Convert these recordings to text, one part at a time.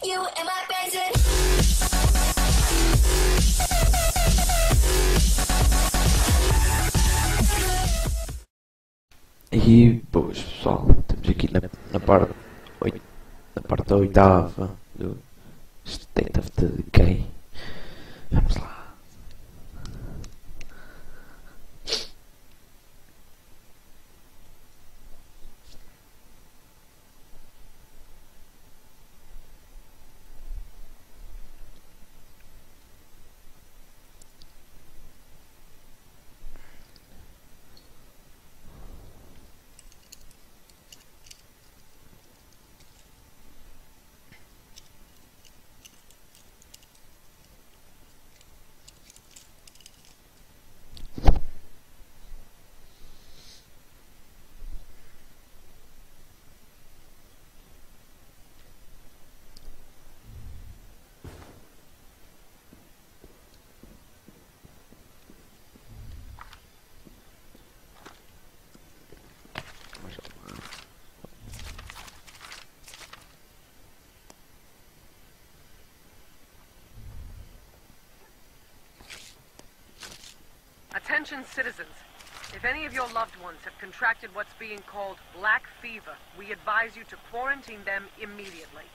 You and my present. E boas pessoal, estamos aqui na parte oitava do State of Decay. Vamos lá. Attention citizens. If any of your loved ones have contracted what's being called black fever, we advise you to quarantine them immediately.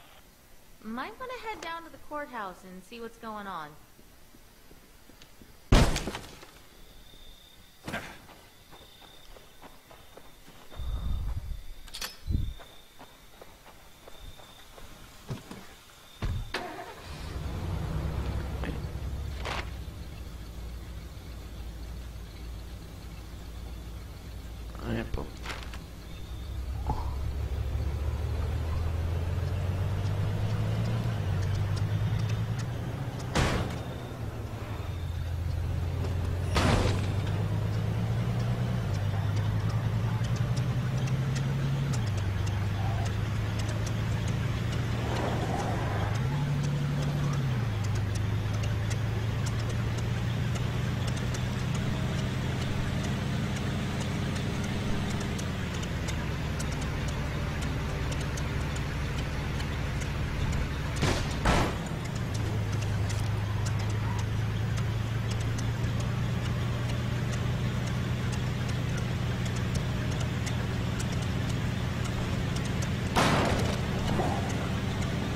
Might want to head down to the courthouse and see what's going on.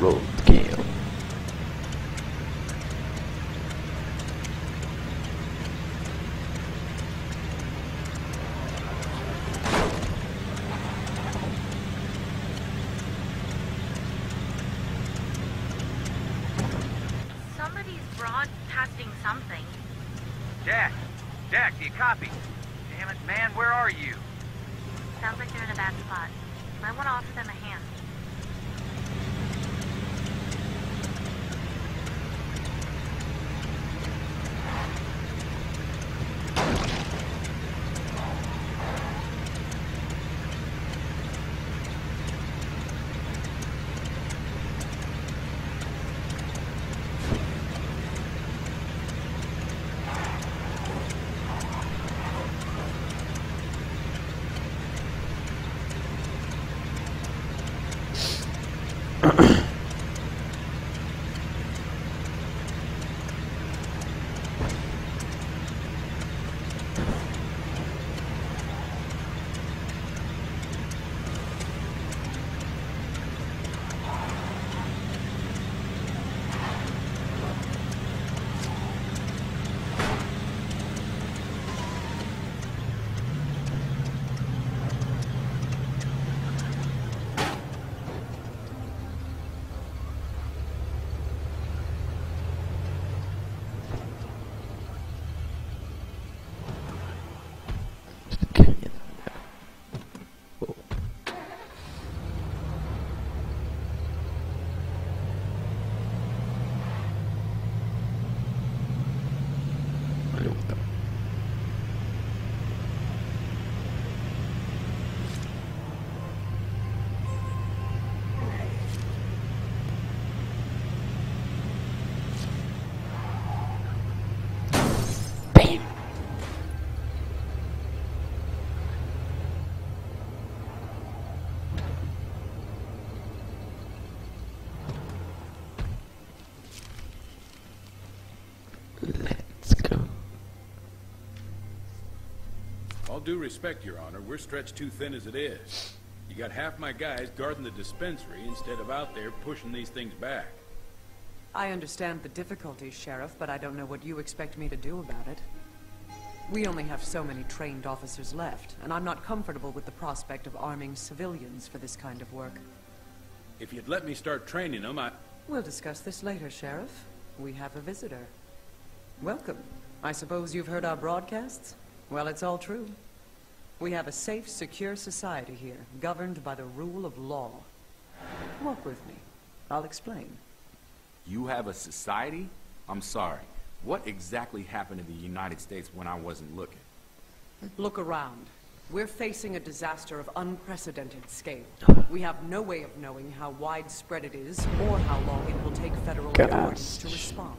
Roadkill. Somebody's broadcasting something. Jack, do you copy? Damn it, man, where are you? Sounds like they're in a bad spot. Might want to offer them a hand. due respect, Your Honor, we're stretched too thin as it is. You got half my guys guarding the dispensary instead of out there pushing these things back. I understand the difficulties, Sheriff, but I don't know what you expect me to do about it. We only have so many trained officers left, and I'm not comfortable with the prospect of arming civilians for this kind of work. If you'd let me start training them, We'll discuss this later, Sheriff. We have a visitor. Welcome. I suppose you've heard our broadcasts? Well, it's all true. We have a safe, secure society here, governed by the rule of law. Walk with me. I'll explain. You have a society? I'm sorry. What exactly happened in the United States when I wasn't looking? Look around. We're facing a disaster of unprecedented scale. We have no way of knowing how widespread it is, or how long it will take federal authorities to respond.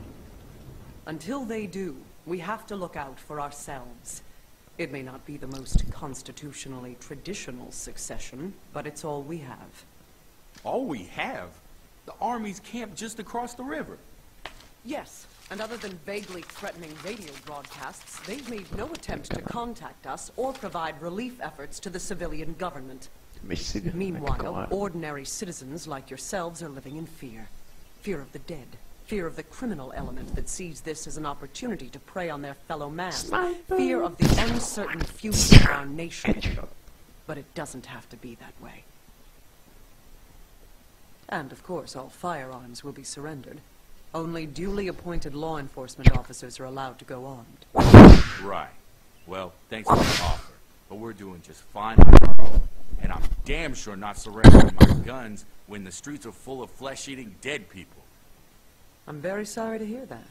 Until they do, we have to look out for ourselves. It may not be the most constitutionally traditional succession, but it's all we have. All we have? The Army's camped just across the river. Yes, and other than vaguely threatening radio broadcasts, they've made no attempt to contact us or provide relief efforts to the civilian government. Meanwhile, ordinary citizens like yourselves are living in fear. Fear of the dead. Fear of the criminal element that sees this as an opportunity to prey on their fellow man. Fear of the uncertain future of our nation. But it doesn't have to be that way. And of course, all firearms will be surrendered. Only duly appointed law enforcement officers are allowed to go armed. Right. Well, thanks for the offer, but we're doing just fine on our own. And I'm damn sure not surrendering my guns when the streets are full of flesh-eating dead people. I'm very sorry to hear that.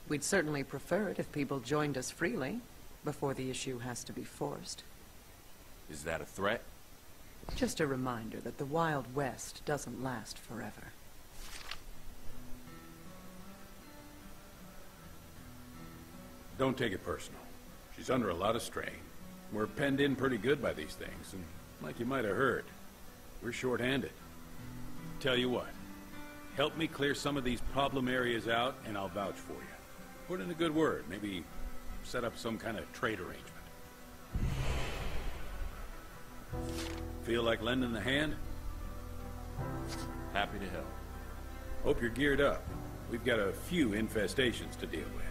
We'd certainly prefer it if people joined us freely, before the issue has to be forced. Is that a threat? Just a reminder that the Wild West doesn't last forever. don't take it personal. She's under a lot of strain. We're penned in pretty good by these things, and like you might have heard, we're short-handed. Tell you what, help me clear some of these problem areas out, and I'll vouch for you. Put in a good word, maybe set up some kind of trade arrangement. Feel like lending a hand? Happy to help. Hope you're geared up. We've got a few infestations to deal with.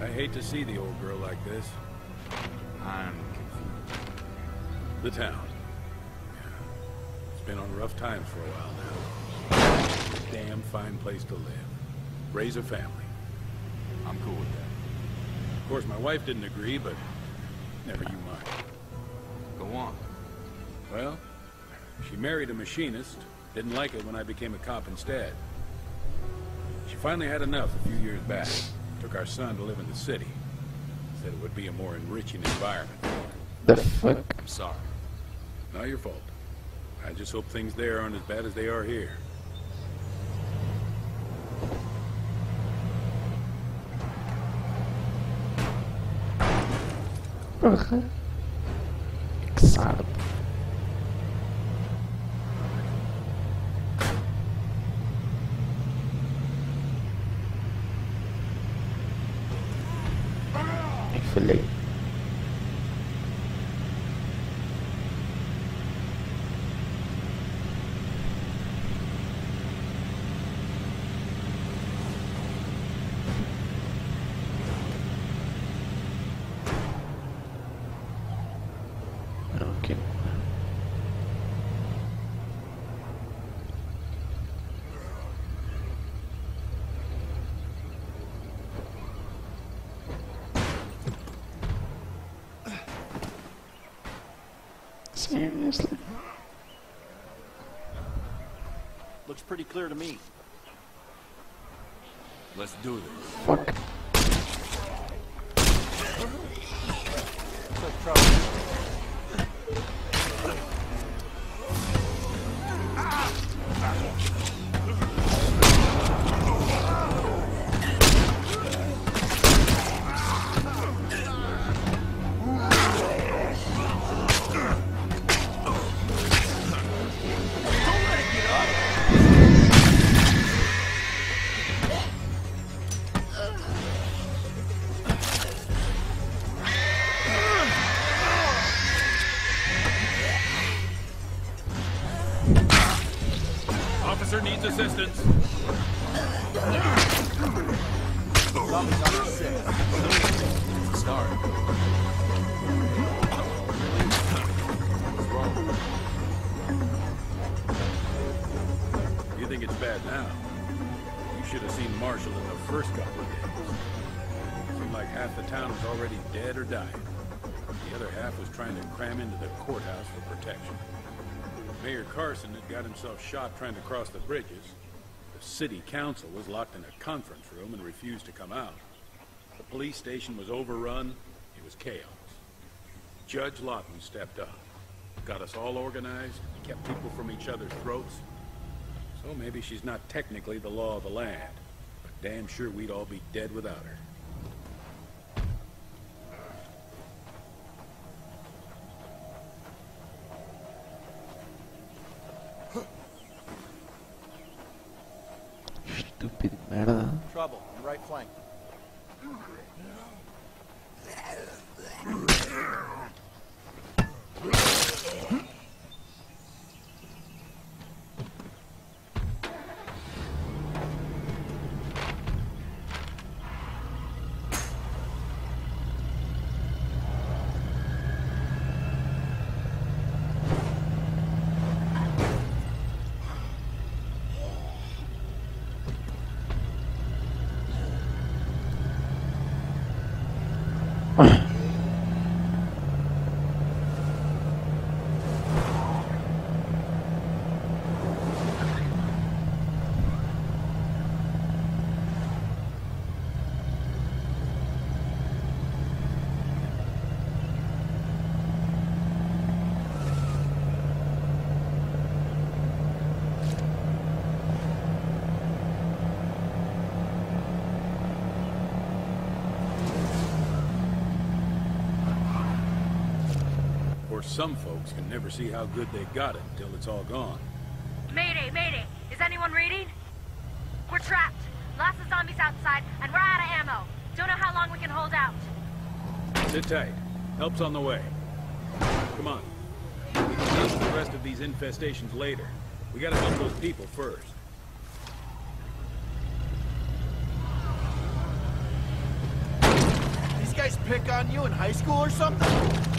I hate to see the old girl like this. I'm confused. The town. Yeah. It's been on rough times for a while now. It's a damn fine place to live. Raise a family. I'm cool with that. Of course, my wife didn't agree, but never you mind. Go on. Well, she married a machinist. Didn't like it when I became a cop instead. She finally had enough a few years back. Took our son to live in the city. Said it would be a more enriching environment. The fuck? I'm sorry. Not your fault. I just hope things there aren't as bad as they are here. Exato. Falei. Okay. Seriously? Looks pretty clear to me. Let's do this. Fuck. trouble. Officer needs assistance. Zombies on our six. Start. What's wrong? You think it's bad now? You should have seen Marshall in the first couple of days. Seemed like half the town was already dead or dying. The other half was trying to cram into the courthouse for protection. Mayor Carson had got himself shot trying to cross the bridges. The city council was locked in a conference room and refused to come out. The police station was overrun. It was chaos. Judge Lawton stepped up, got us all organized, kept people from each other's throats. So maybe she's not technically the law of the land, but damn sure we'd all be dead without her. Stupid merda. Trouble, on the right flank. Some folks can never see how good they got it until it's all gone. Mayday, mayday! Is anyone reading? We're trapped. Lots of zombies outside, and we're out of ammo. Don't know how long we can hold out. Sit tight. Help's on the way. Come on. We can deal with the rest of these infestations later. We gotta help those people first. These guys pick on you in high school or something?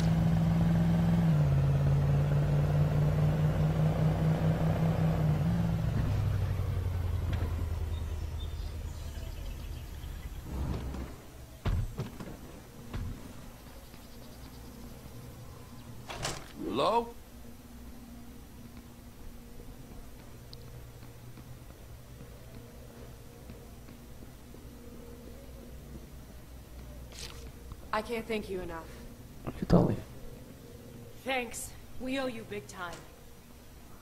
Hello? I can't thank you enough. ¿Qué tal? Thanks. We owe you big time.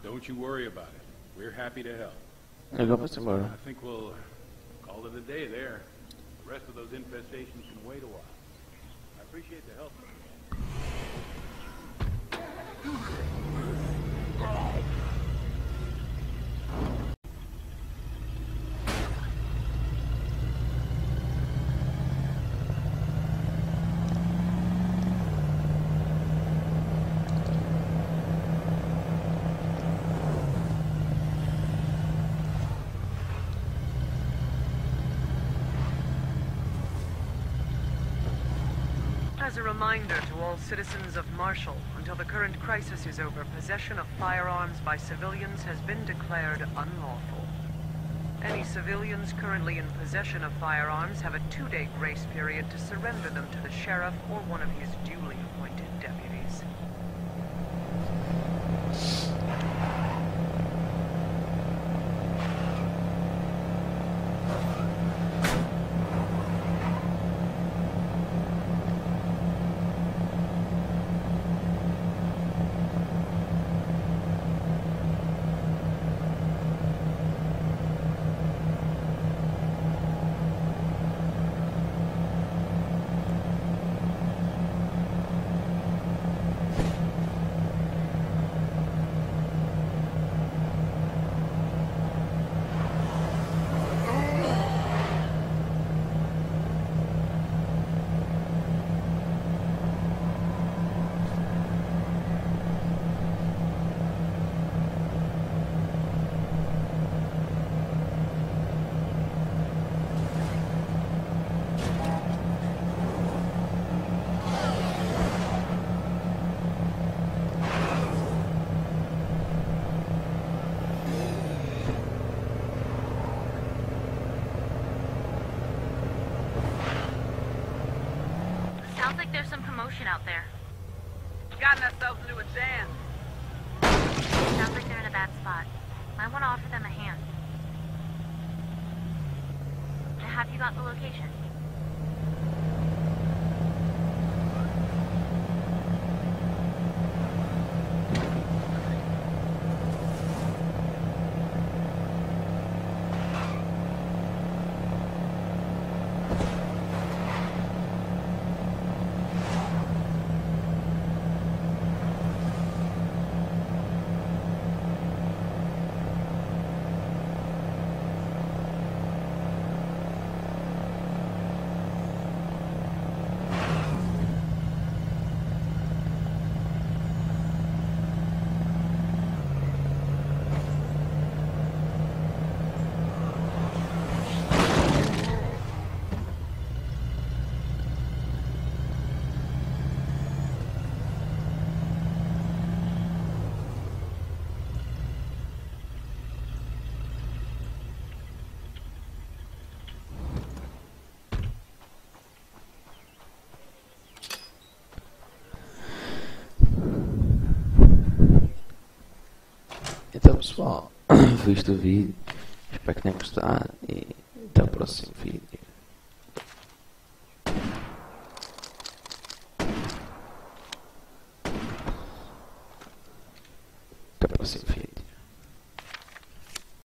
Don't you worry about it. We're happy to help. I I think we'll call it a day there. The rest of those infestations can wait a while. I appreciate the help. As a reminder to all citizens of Marshall, until the current crisis is over, possession of firearms by civilians has been declared unlawful. Any civilians currently in possession of firearms have a 2-day grace period to surrender them to the sheriff or one of his duly appointed deputies. situation out there? Gotten ourselves into a jam. Sounds like they're in a bad spot. I want to offer them a hand. Have you got the location? Então pessoal, foi isto o vídeo, espero que tenham gostado e até o próximo vídeo.